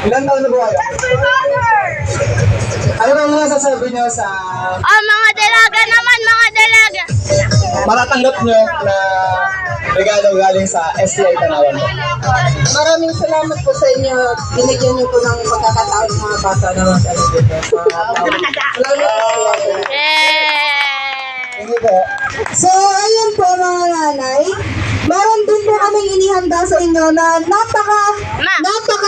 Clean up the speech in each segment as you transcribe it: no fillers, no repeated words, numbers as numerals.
Ilan taon na po kayo? Ano ba mga sasabi niyo sa... mga dalaga naman, mga dalaga. matatanggap niyo na regalo galing sa STI Tanawan po? Maraming salamat po sa inyo. Binigyan niyo po ng pagkakataon ng mga bata na mag-ano dito. Salamat po. Thank you po. So, ayun po mga nanay. Meron din po kaming inihanda sa inyo na napakapasok,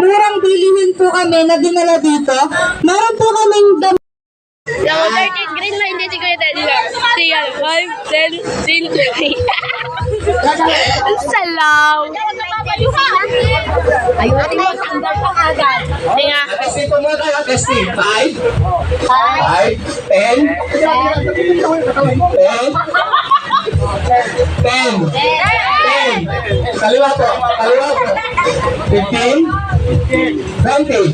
murang bilihin po kami na dinala dito. Meron po kaming Yung 30 green na hindi ko yung 30 lang. Siya, 5, 10, 10, Salaw. Ayun, natin mo sandal pa agad. Tinga. Testing po muna tayo. Testing. 5, 10. Kaliwa po. 15, 20.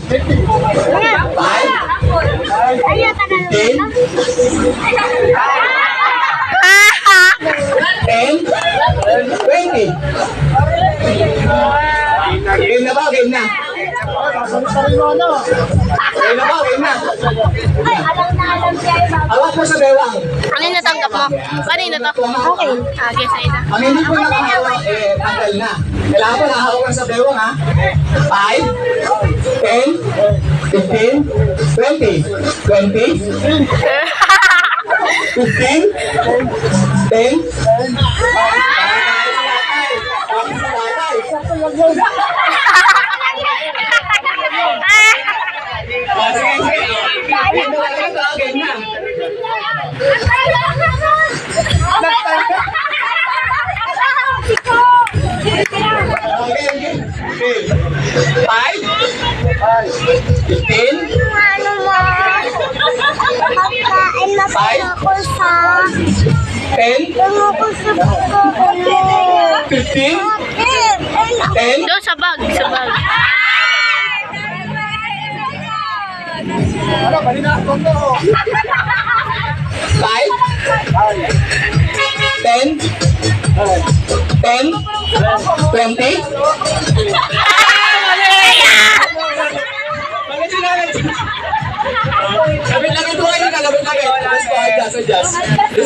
10, 20. Game na ba? Game na. Awak mo sa bewang. Ano yung natanggap mo? Kanino to? Okay. Okay, sa ina. Ang hindi po nakahawak, tanggal na. Kailangan po nakahawak sa bewang, ha? 5, 10, 15, 20. 20, 15, 10. Five, 15, 10, 15, 10. Doon sa bag, sa bag. Five, 10, 20. Labit-labit po kayo ka, labit-labit. Let's go, adjust. Let's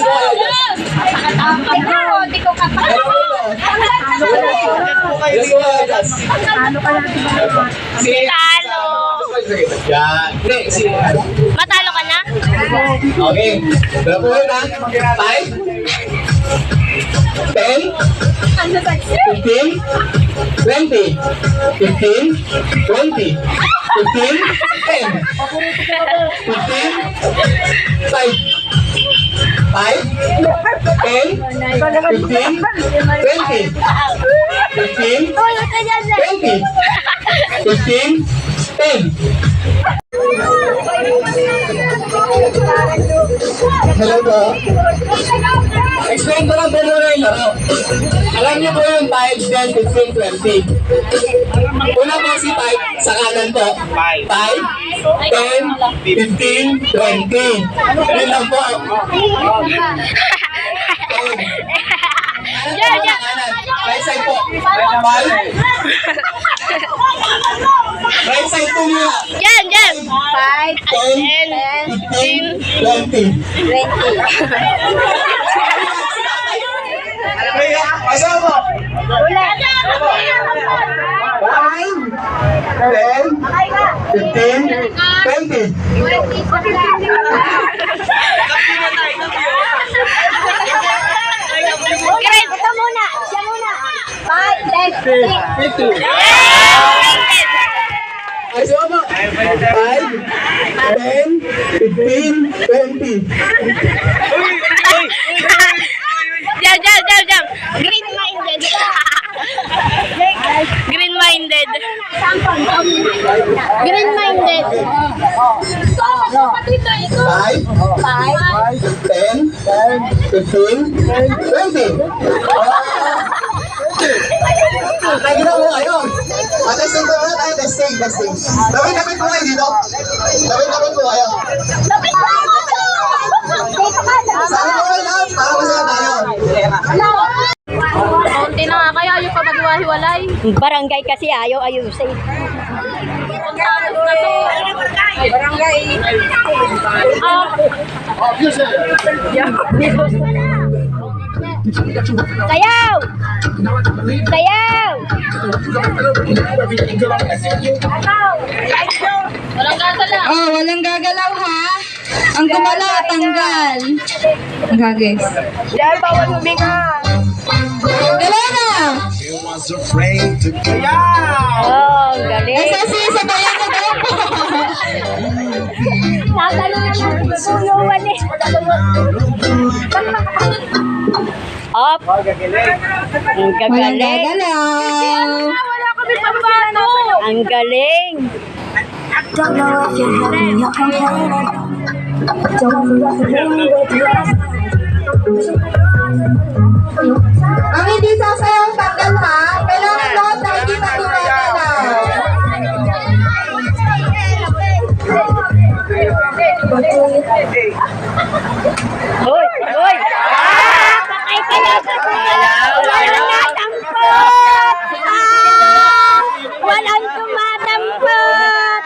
go, adjust. Hindi ko katakot. Let's go, adjust. Talo. Yan. Sige. Matalo ka na? Okay. Pero po yun, ha? 5, 10, 15, 20. 15, 20. 15, 10. 15, 5. 5, 10, 15, 20. 15, 20. 15, 10. Hello po. Explain ko lang po muna yung laro. Alam niyo po yung 5, 10, 15, 20. Una po si 5 sa kanan po. 5, 10, 15, 20. Yun lang po. Right side po. 5. Right side po muna. Diyan, diyan. 10, 15, 20. Pasok po. 5, 10, 15, 20. Grade, ito muna. Siya muna. 5, 10, 50. Pasok po. 5, 10, 15, 20. Jam. Green-minded. Green-minded. Green-minded. 5, 10, 15, 20. Naginaw mo kayo. Testing po muna tayo. Testing. Lapit po kayo dito. Lapit po kayo. Sana po kayo lahat para masaya tayo. Kaunti na nga kaya, ayaw pa maghiwa-hiwalay. Barangay kasi ayaw ayusin. Barangay. Sayaw! Sayaw! Walang gagalaw. Oh, walang gagalaw ha. Ang gumalaw, tanggal. Hanggang guys. Diyan, bawal huminga. Dala na! Oh, galing. SSC, sabayan ko daw po. Nakalungan eh. Up. Ang Walang gagaling. gagalaw. Wala kami pambato. Ang galing. Don't know if you're happy or complaining. Don't want to with you. Ang hindi sasayaw tanggal ha. Kailangan lahat na hindi na gumagalaw. Hoy, hoy. Patay ka na sa walang natampot. Walang tumatampot.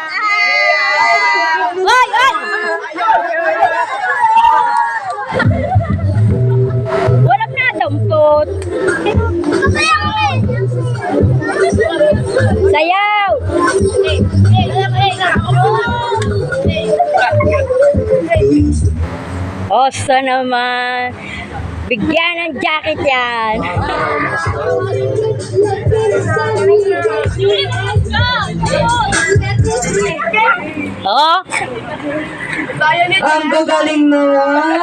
Hoy, hoy. Walang natampot. Sayaw. Oso naman. Bigyan ng jacket yan. Oh, Ang gagaling naman.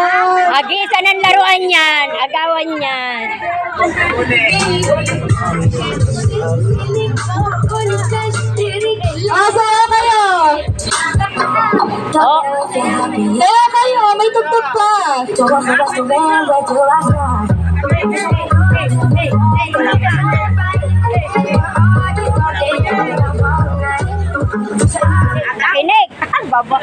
agisan ng laruan yan. Agawan yan. Sayaw kayo. Oh, If you're happy, Sayaw kayo. May tugtog pa. don't want the rest of the rain, wait till I start. nakinig. Baba.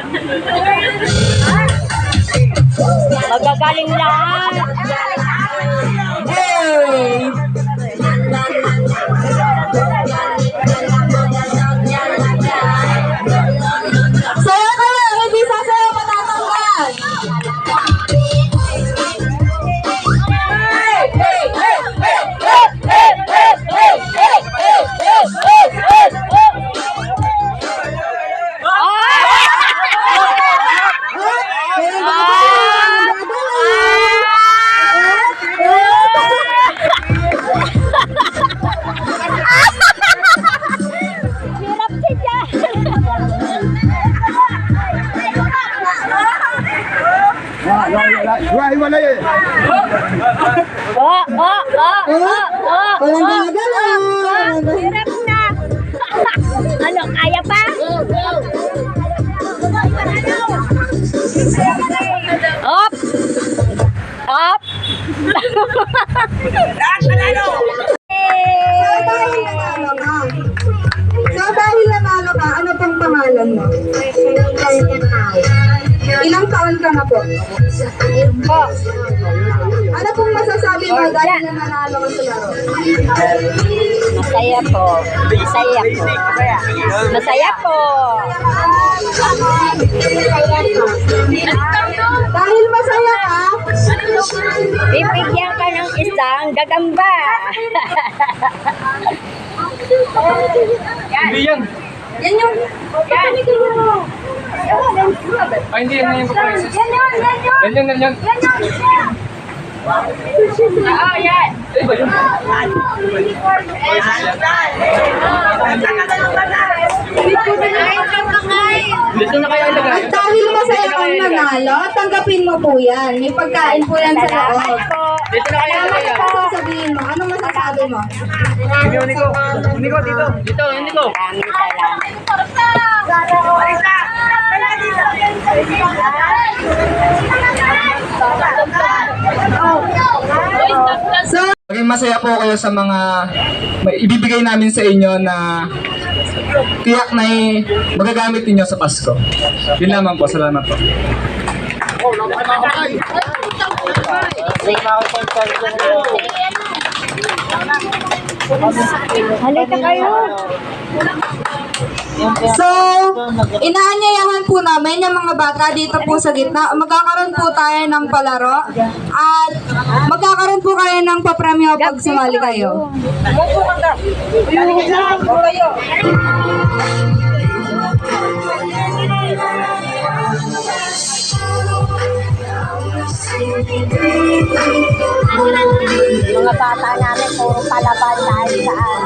Magagaling lahat. Hey. Sayaw kayo. Hindi sasayaw matatanggal. Hirap siya. Oh, oh, oh, oh, oh, Walang gagalaw. hirap na. Ano, kaya pa? Up! Up! Dahil nanalo ka, ano pang pangalan mo? Ilang taon ka na po? Ano pong masasabi mo dahil nanalo ka sa laro? Masaya po. Masaya po. Masaya po. Dahil masaya ka, Bibigyan ka ng isang gagamba. Hindi yan. yan yung... Ay, hindi yan yung prices. Yan yan. Oh, yan. Eh, ba yun? Dito na kaya ilagay. At dahil masaya kang nanalo, tanggapin mo po yan. May pagkain po yan sa loob. Dito na kaya Salamat ilagay. po sasabihin mo. Anong masasabi mo? Niko, dito. Dito, Niko. Maraming salamat. So, Maging masaya po kayo sa mga ibibigay namin sa inyo na tiyak na magagamit ninyo sa Pasko. Yun lamang po. Salamat po. Halika kayo. So, inaanyayahan po namin yung mga bata dito po sa gitna. Magkakaroon po tayo ng palaro at magkakaroon po kayo ng papremyo pag sumali kayo. Mga bata namin, puro palaban dahil saan.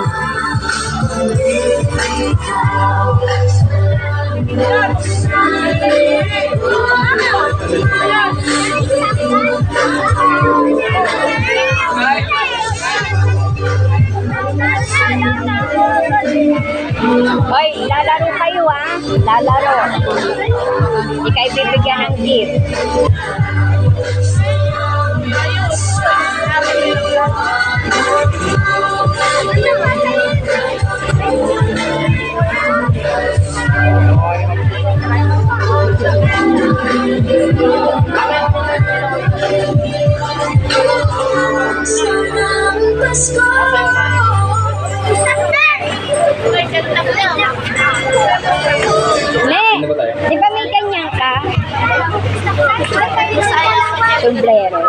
Hoy, lalaro kayo ah. Lalaro. Ika'y bibigyan ng gift. Ne, di ba may ganyan ka? Sombrero.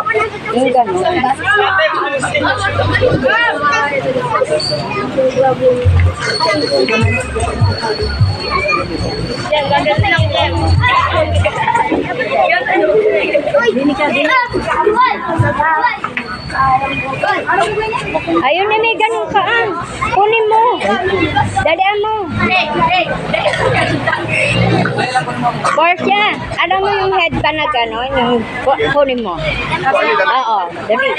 Yung gano'n. Ayun na, may ganun ka ah. Kunin mo. Dalian mo. Portia, alam mo yung headband na gano'n, yung kunin mo. Oo, dali.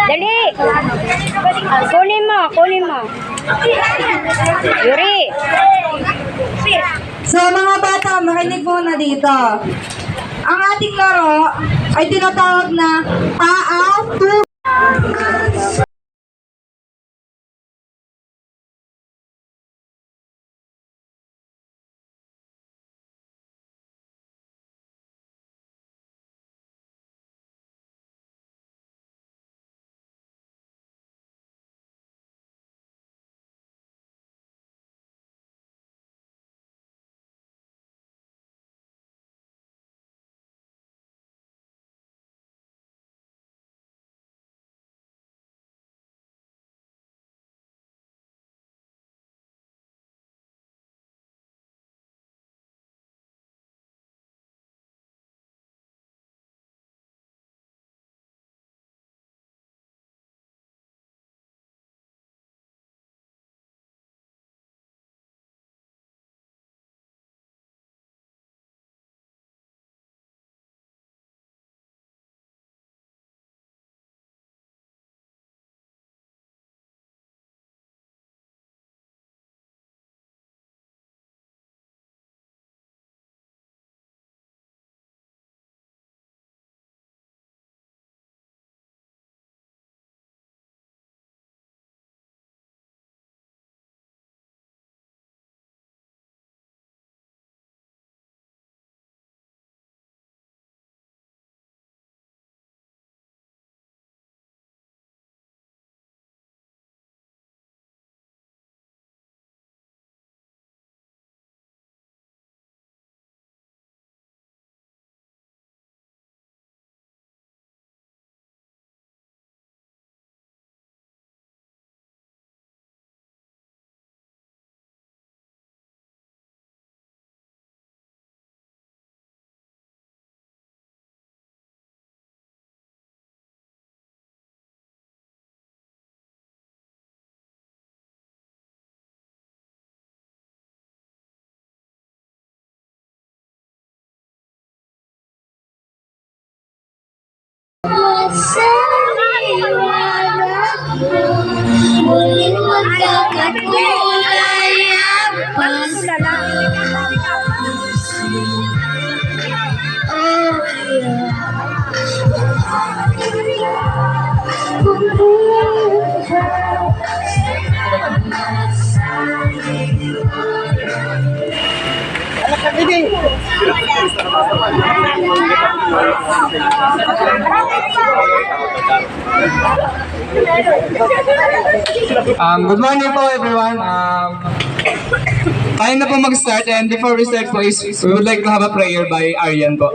Dali. Kunin mo, kunin mo. Yuri. So mga bata, makinig muna dito. Ang ating laro ay tinatawag na Paa to Muling magkakakulay ang Anak ka, Didi! Good morning po everyone. Tayo na po mag-start, and before we start po is we would like to have a prayer by Aryan po.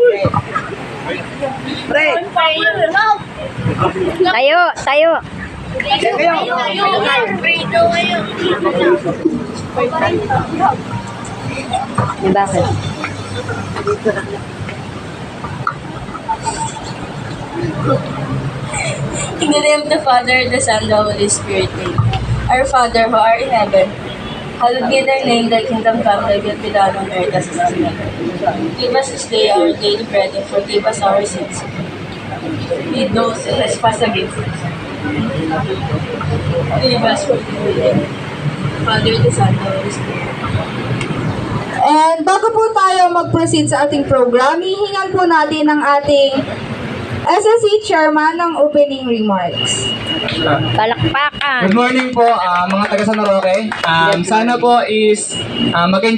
Tayo, tayo. Bakit? In the name of the Father, the Son, the Holy Spirit. Amen. Our Father who art in heaven, hallowed be thy name, thy kingdom come, thy will be done on earth as it is in heaven. Give us this day our daily bread, and forgive us our sins. Lead those who trespass against us. Lead us from evil. Father, the Son, the Holy Spirit. And bago po tayo mag-proceed sa ating program, hihingan po natin ang ating SSC Chairman ng opening remarks. Palakpakan. Good morning po mga taga San Roque. Sana po is mag-enjoy